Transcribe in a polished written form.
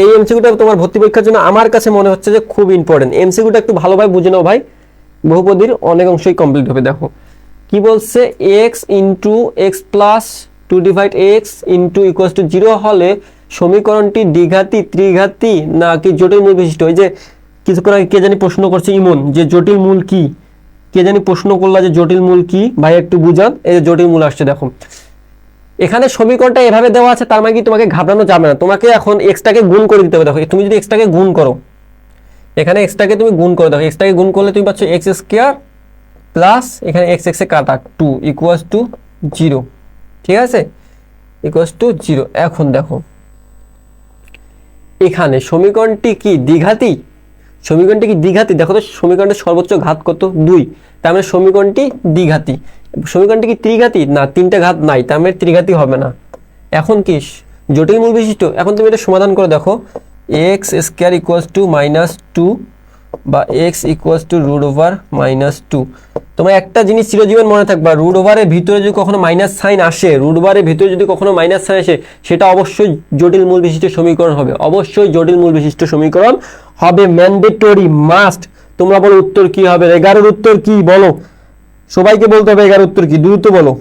এই এমসিকিউটা তোমার ভর্তি পরীক্ষার জন্য আমার কাছে মনে হচ্ছে যে খুব ইম্পর্টেন্ট। এমসিকিউটা একটু ভালোভাবে বুঝে নাও ভাই, বহুপদীর অনেক অংশই কমপ্লিট হবে। দেখো কি বলছে, x into x plus two divide x into equals to 0 হলে সমীকরণটি দ্বিঘাতী, ত্রিঘাতী নাকি জটিল মূল বিশিষ্ট। ওই যে কিছুক্ষণ আগে কে জানি প্রশ্ন করছে ইমন, যে জটিল মূল কি, কে জানি প্রশ্ন করলা যে জটিল মূল কি, ভাই একটু বুঝান। এই যে জটিল মূল আসছে, দেখো এখানে সমীকরণটা এভাবে দেওয়া আছে, তার মানে কি তোমাকে ঘাবড়ানো যাবে না, তোমাকে এখন এক্সটাকে গুণ করে দিতে হবে। দেখো তুমি যদি এক্সটাকে গুণ করো, এখানে এক্সটাকে তুমি গুণ করে দেখো, এক্সটাকে গুণ করলে তুমি পাচ্ছ এক্স স্কোয়ার প্লাস এখানে এক্স এক্সে কাটা 2 ইকুয়ালস টু 0, ঠিক আছে, ইকুয়ালস টু 0। এখন দেখো এখানে সমীকরণটি কি দ্বিঘাতী, সমীকরণটি কি দ্বিঘাতী, দেখো তো সমীকরণের সর্বোচ্চ ঘাত কত 2, তার মানে সমীকরণটি দ্বিঘাতী। সমীকরণটি কি ত্রিঘাতী না, 3টে ঘাত নাই, তার মানে ত্রিঘাতী হবে না। এখন কি জটিল মূল বিশিষ্ট, এখন তুমি এটা সমাধান করে দেখো, এক্স স্কোয়ার ইকুয়ালস টু -2 বা এক্স ইকুয়ালস টু √/-2। তোমার একটা জিনিস চিরজীবন মনে থাকবা, রুট ওভারের ভিতরে যদি কখনো মাইনাস সাইন আসে, রুট ওভারের ভিতরে যদি কখনো মাইনাস সাইন আসে, সেটা অবশ্যই জটিল মূল বিশিষ্ট সমীকরণ হবে, অবশ্যই জটিল মূল বিশিষ্ট সমীকরণ হবে, ম্যান্ডেটরি মাস্ট। তোমরা বলো উত্তর কি হবে, 11-এর উত্তর কি বলো, সবাইকে বলতে হবে 11-এর উত্তর কি, দ্রুত বলো।